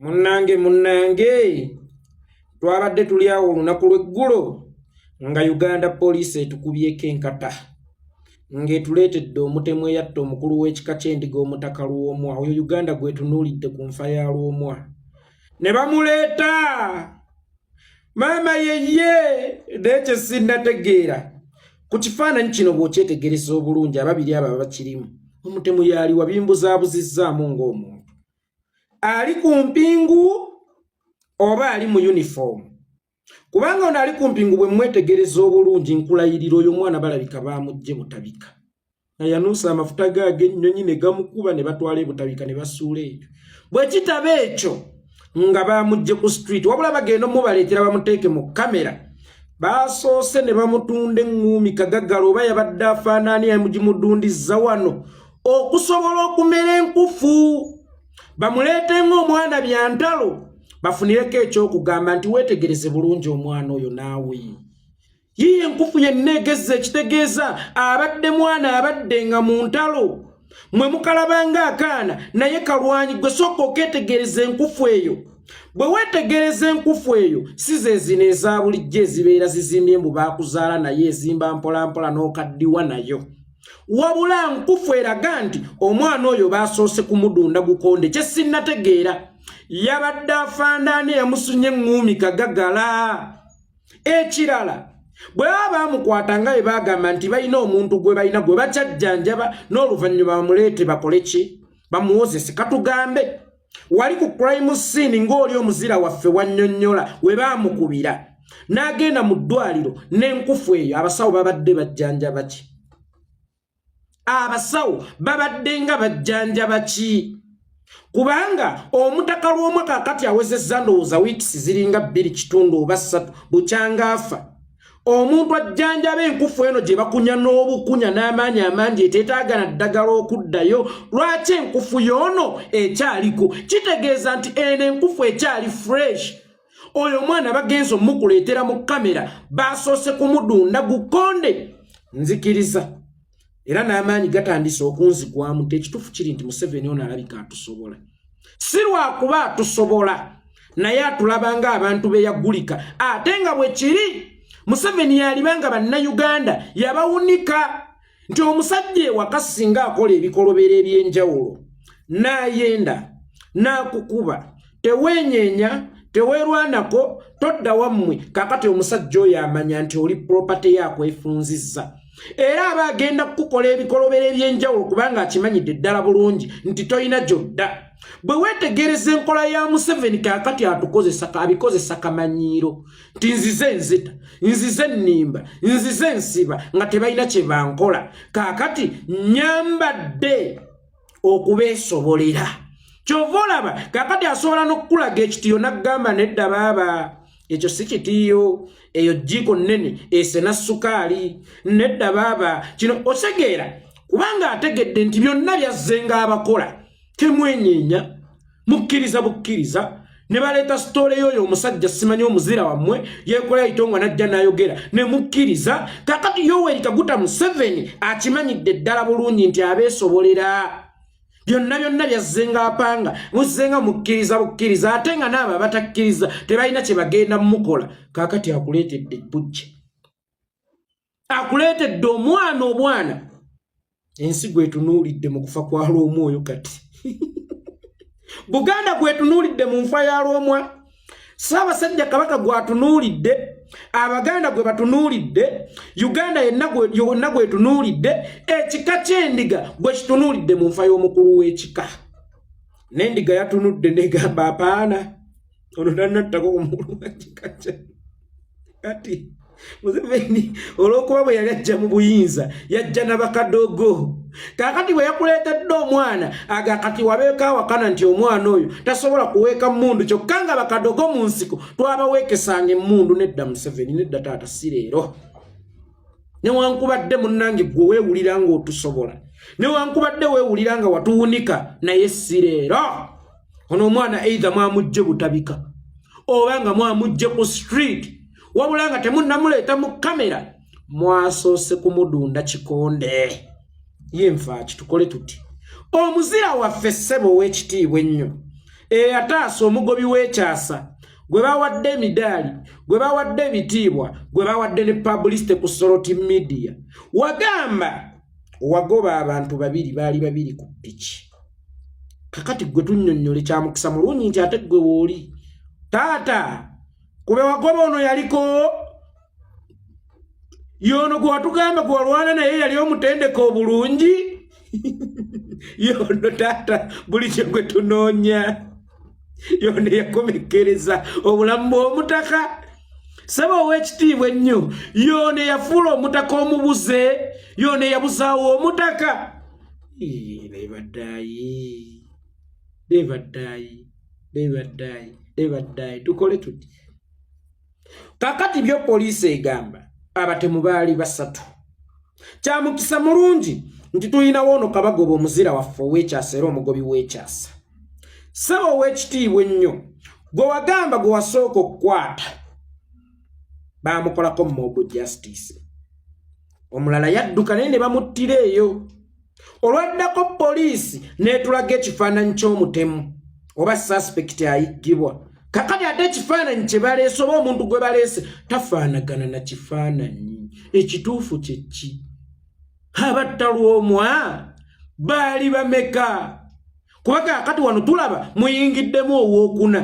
Munnange twabadde tuli awo olunaku lw'eggulo nga Uganda police etukubyeko enkata ng'etuleetedde omutemu eyatta omukulu w'ekika ky'endiga omutaka Lwomwa. Oyo Uganda gwetunuulidde ku nfa ya Lwomwa ne bamuleeta maama yeye nekye sinnategeera. Ku kifaananyi kino bw'okyetegereza obulungi ababiri abo bakirimu Omutemu Yaliwa bimbuzaabuzizaamu ng'omuntu ali ku mpingu oba ali mu uniform. Kubanga ono ali ku mpingu bwe mwetegereza obulungi nkulayirira oyo mwana balabika baamugye butabika. Nayanuusa amafuta gaage ennyonyi ne gamukuba ne batwala butabika ne basuula ekyo. Bwe kitaba ekyo nga baamugye ku street wabula bagenda mubaleetera bamuteeke mu kamera. Baasoose ne bamutunda eŋŋuumi kagaggalo oba yabadde afaanaani yamugimudundizza wano okusobola okumera enkufu. Bamuleetenga omwana byantalo bafunireko ekyokugamba nti weetegereze bulungi omwana oyo naawe. Yiye enkufu yenna egezza ekitegeeza abadde mwana abadde nga mu ntalo. Mwe mukalabanga akaana naye kalwanyi gwe sooka okeetegereza enkufu eyo. Bwe weetegereza enkufu eyo si ze zino eza bulijjo ezibeera zizimbye mbu baakuzaala naye ezimba mpolampola n'okaddiwa nayo. Wabula nkufu eraga nti omwana oyo baasoose kumudunda gukonde. Kye sinnategeera yabadde afaanaani yamusunye eŋŋuumi kagaggala. Ekirala bwe baba bamukwata nga bwe baagamba nti balina omuntu gwe balina gwe bakyajjanjaba n'oluvannyuma bamuleete bakole ki bamuwozese. Katugambe wali ku crime scene ng'oli omuzira waffe wannyonnyola we baamukubira n'agenda mu ddwaliro n'enkufu eyo abasawo babadde bajjanjaba ki? Abasawo babadde nga bajjanjaba ki? Kubanga omutaka Lwomwa kaakati awezezza ndowooza wiikisi ziringa 2 kitundu oba 3 bukyanga afa. Omuntu ajjanjaba enkufu eno gye bakunya n'obukunya n'amaanyi amangi eteetaagana ddagala okuddayo. Lwaki enkufu y'ono ekyaliko? Kitegeeza nti eno enkufu ekyali fresh. Oyo omwana bagenza omukuleetera mu kamera baasoose kumudunda gukonde. Nzikiriza era n'amaanyi gatandise okunzigwamu nti ekituufu kiri nti Museveni ono alabika atusobola. Si lwakuba atusobola naye atulabanga abantu be yagulika. Ate nga bwe kiri Museveni yalibanga bannayuganda yabawunika nti omusajja ewaka singa akola ebikolobero eby'enjawulo n'ayenda n'akukuba teweenyeenya teweerwanako todda wammwe. Kaakati omusajja oyo amanya nti oli property yakwefunzizza era aba agenda kukukola ebikolobero eby'enjawulo kubanga akimanyidde ddala bulungi nti toyina gyodda. Bwe weetegereza enkola ya Museveni kaakati atukozesa abikozesa kamanyiiro nti nzize nzita nzize nnimba nzize nsiba nga tebalina kye bankola. Kaakati nyambadde okubeesobolera. Kyova olaba kaakati asobola n'okukulaga ekitiyo n'aggamba nedda baaba ekyo si kitiyo eyo jjiko nnene esena ssukaali nedda baaba kino osegeera kubanga ategedde nti byonna byazzenga abakola. Temwenyeenya mukkiriza bukkiriza ne baleeta sitoole y'oyo omusajja simanyi omuzira wammwe yeekola itonga najja n'ayogera ne mukkiriza. Kaakati Yoweri Kaguta Museveni akimanyidde ddala bulungi nti abeesobolera. Byonna byazzenga apanga muzzenga mukkiriza bukkiriza ate nga n'abo abatakkiriza tebalina kye bagenda mmukola. Kaakati akuleetedde ebbujje, akuleetedde omwana obwana. Ensi gwetunuulidde mu kufa kwa Lwomwa oyo kati Buganda gwetunuulidde mu nfa ya Lwomwa. Ssaabasajja Kabaka gwatunuulidde, Abaganda gwe batunuulidde, Uganda yonna gwetunuulidde, ekika ky'endiga gwe kitunuulidde mu nfa y'omukulu w'ekika. N'endiga yatunudde negamba apaana ono tannattako ku mukulu w'ekika kye. Kati Museveni olw'okuba bwe yali ajja mu buyinza yajja n'abakadogo. Kaakati bwe yakuleetedde omwana agakati wabeeko awakana nti omwana oyo tasobola kuweeka mmundu kyokka nga bakadogo mu nsiko twabaweekesanga emmundu. Nedda Museveni nedda taata si leero. Newankubadde munnange gwe weewulira nga otusobola, newankubadde weewulira nga watuwunika, naye si leero. Ono omwana either mwamugje butabika oba nga mwamugje ku street wabula nga temunnamuleeta mu kamera mwasoose kumudunda kikonde. Ye nfa kitukole tuti omuzira waffe ssebo w'ekitiibwa ennyo eyataasa omugobi w'ekyasa gwe bawadde emidaali gwe bawadde ebitiibwa gwe bawadde ne publicity ku Soroti Media wagamba wagoba abantu babiri baali babiri ku piki kakati gwe tunnyonnyole kya mukisa mulungi nti ate gwe wooli taata kube wagoba ono yaliko yono gwe watugamba gwe walwana naye yali omutendeka obulungi yono taata buli kye gwe tunoonya yono yakomekereza obulamu bw'omutaka saba ow'ekitiibwa ennyo yono yafuula omutaka omubuze yono yabuzaawo omutaka lebaddayi tukole tuti kakati byo poliisi egamba abatemu baali basatu kya mukisa mulungi nti tulinawo ono kabagoba omuzira waffe ow'ekyasa era omugobi w'ekyasa saba ow'ekitiibwa ennyo gwe wagamba gwe wasooka okukwata baamukolako mob justice omulala yadduka naye ne bamuttira eyo olwaddako poliisi n'etulaga ekifaananyi ky'omutemu oba suspect ayiggibwa kakati ate ekifaananyi kye baleese oba omuntu gwe baleese tafaanagana na kifaananyi ekituufu kye ki abattalwomwa baali bameka kuba kakati wano tulaba muyingiddemu owookuna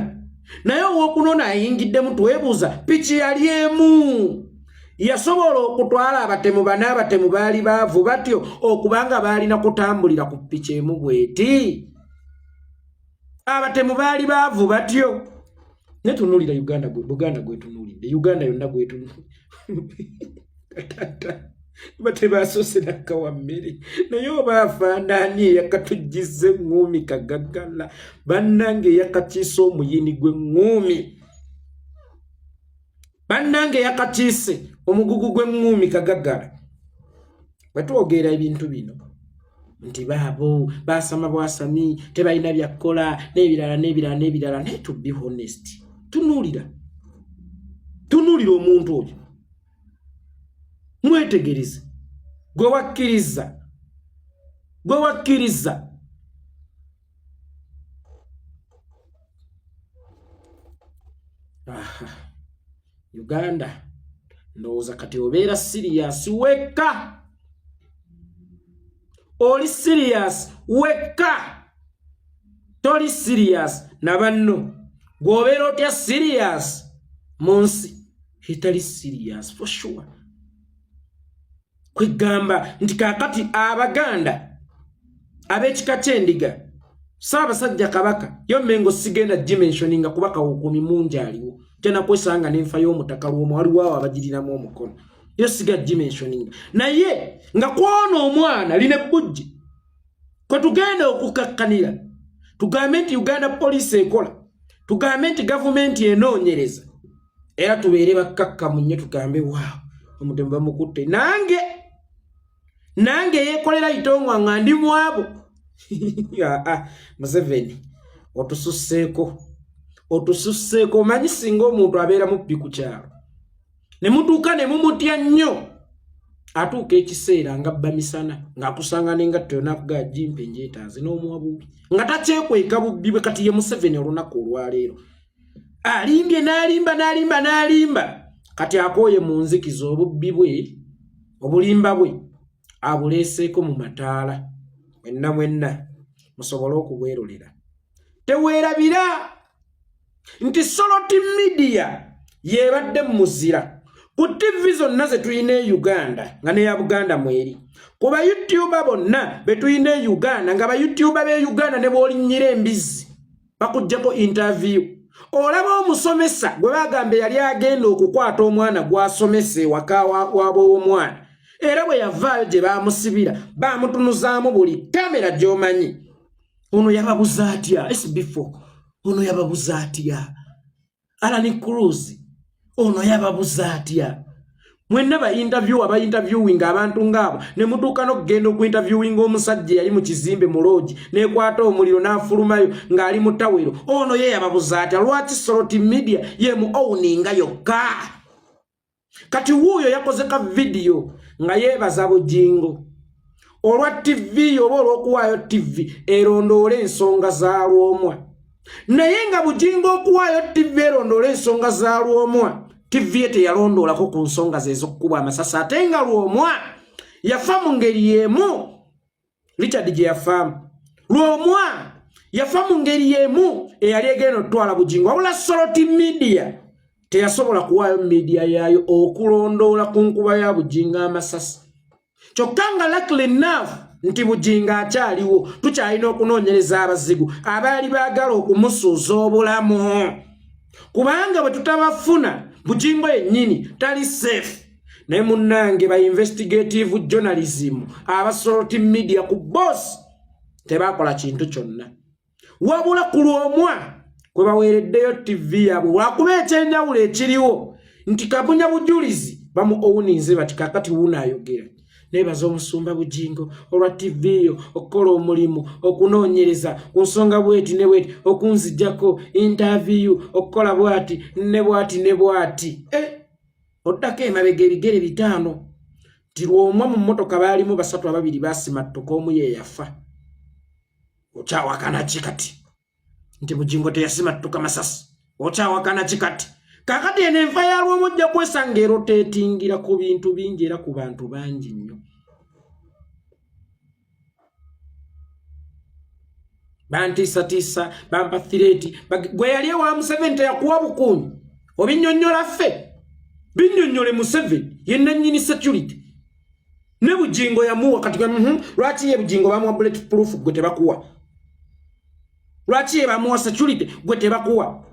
naye owookuna ono ayingiddemu twebuuza piki yali emu yasobola okutwala abatemu bana abatemu baali baavu batyo okubanga baalina kutambulira ku piki emu bweti abatemu baali baavu batyo netunulira Uganda gwetunulidde Uganda yonna gwetunulidde batebasoose nakkawa mmere naye oba afaanani eyakatujjiza eŋŋuumi kagaggala bannange eyakakiise omuyini gw'eŋŋuumi bannange eyakakiise omugugu gw'eŋŋuumi kagaggala bwetwogera ebintu bino nti baabo baasama bwasami tebalina byakkola n'ebirala naye to be honest tunuulira omuntu oyo mwetegereze gwe wakkiriza Uganda ndowooza kati obeera serious wekka oli serious wekka toli serious na banno gwobeera otya serious munsi etali serious for sure kwegamba nti kakati abaganda ab'ekika ky'endiga Ssaabasajja Kabaka yo mmengo sigenda dimensioninga kubaka wukumi mungi aliwo tena kwesanga n'enfa y'omutaka lw'omu waliwo awo abagirinamu omukono yo siga dimensioninga naye nga kwona omwana line bujji kwe tugenda okukakkanira tugambe nti Uganda Police ekola tugambe nti gavumenti enoonyereza era tubeere bakkakkamu nnyo tugambe waawo omutemu bamukutte nange yeekolera itongwa nga ndi mwabo Museveni otususseeko manyi singa omuntu abeera mubbi ku kyalo ne mutuuka ne mumutya nnyo atuuka ekiseera nga bba misana ng'akusanga n'engatto yonna akugaa jimpe njeetaaze n'omuwa bubi nga takyekweka bubbi bwe kati ye Museveni olunaku olwaleero alimbye n'alimba kati akooye mu nzikiza obubbi bwe obulimba bwe abuleeseeko mu mataala mwenna musobole okubwerulira teweerabira nti Soroti Media yeebadde muzira ku TV zonna ze tulina e Uganda nga neya Buganda mweri ku ba YouTuber bonna be tulina e Uganda nga ba YouTuber be Uganda ne boolinnyira embizi bakuggyako interview olaba omusomesa gwe bagambe yali agenda okukwata omwana gw'asomesa ewaka w'omwana era bwe yavaayo gye baamusibira baamutunuzaamu buli kamera gy'omanyi ono yababuza atya SB4 ono yababuza atya Alan Cruz ono yababuza atya mwenna ba interviewing abantu ngabo ne mutuuka n'okugenda okuinterviewing omusajja yali mu kizimbe mu lodge n'ekwata omuliro n'afulumayo ng'ali mu tawero ono ye yababuza atya lwaki Soroti Media ye mu owninga yokka kati wuuyo yakoze ka video nga yeebaza bujingo olwa TV oba olw'okuwaayo TV erondoole ensonga za lwomwa naye nga Bujingo okuwaayo TV erondola ensonga za Lwomwa TV teyalondoolako ku nsonga ze ez'okukubwa amasasi ate nga Lwomwa yafa mu ngeri y'emu. Richard gye yafaamu Lwomwa yafa mu ngeri y'emu eyali egenda otwala Bujingo wabula Soroti media teyasobola kuwaayo media yaayo okulondoola ku nkuba ya Bujingo amasasi. Kyokka nga luckily enough nti Bujingo akyaliwo tukyalina okunoonyereza abazigu abaali baagala okumusuuza obulamu kubanga bwe tutabafuna Bujingo yennyini tali safe. Naye munnange ba investigative journalism abasoroti media ku boss tebakola kintu kyonna wabula ku Lwomwa kwe baweereddeyo TV yabwe lwakuba ekyenjawulo ekiriwo nti kabunya bujulizi bamu owuninze bati kakati wuuna ayogera. Nebaza omusumba Bujingo olwa TV yo okukola omulimu okunoonyereza ku nsonga bweti ne bweti okunzijjako interview okukola bwati ne bwati ne bwati. Oddako emabega ebigere bitaano ti Lwomwa mu mmotoka baalimu basatu ababiri basimattuka omu ye yafa. Okyawakana ki kati nti Bujingo teyasimattuka masasi? Okyawakana ki kati? Kakati eno enfa ya Lwomwa ojja kwesanga eroteetingira ku bintu bingi era ku bantu bangi nnyo. Bantiisatiisa bampa thireti gwe yali ewa Museveni teyakuwa bukuumi obinnyonnyola ffe binnyonnyole Museveni ye nannyini security ne Bujingo yamuwa kati lwaki ye Bujingo bamuwa bulletproof gwe tebakuwa? Lwaki ye bamuwa security gwe tebakuwa?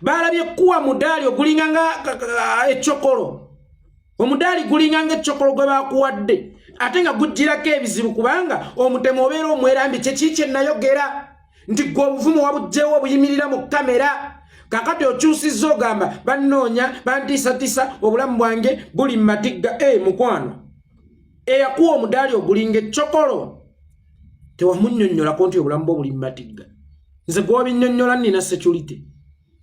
Balabye kuwa mudaali ogulinga nga echokolo. Omudaali gulinga nga echokolo gwe bakuwadde ate nga gujjirako ebizibu kubanga Omutemu obeera omwerambi kye nayogera nti gwe obuvumu wabugjewo obuyimirira mu kamera. Kakati okyusizza ogamba bannoonya bantiisatiisa obulamu bwange buli mu matigga. Mukwano eyakuwa omudaali ogulinga echokolo tewamunnyonnyolako nti obulamu bwo buli mu matigga. Nze gwe wabinnyonnyola nnina security.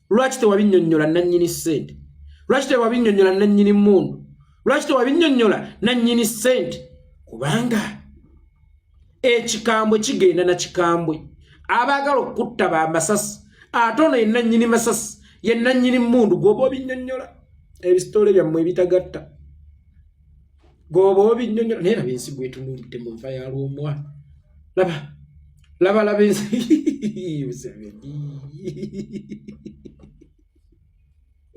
Lwaki tewabinnyonnyola nannyini ssente? Lwaki tewabinnyonnyola nannyini mmundu? Lwaki tewabinnyonnyola nannyini ssente? Kubanga ekikambwe kigenda na kikambwe. Abaagala okutta ba masasi ate ono ye nannyini masasi ye nannyini mmundu gwoba obinnyonnyola. Ebisitole byammwe ebitagatta gwoba obinnyonnyola. Naye laba ensi gwetunuulidde mu nfa ya Lwomwa. Laba ensi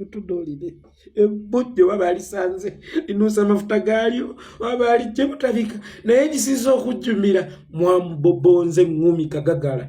utudolide ebujjo babalisanze linusa amafuta galyo babali kye butabika naye gisiza okujjumira mwambobonze ngumi kagagala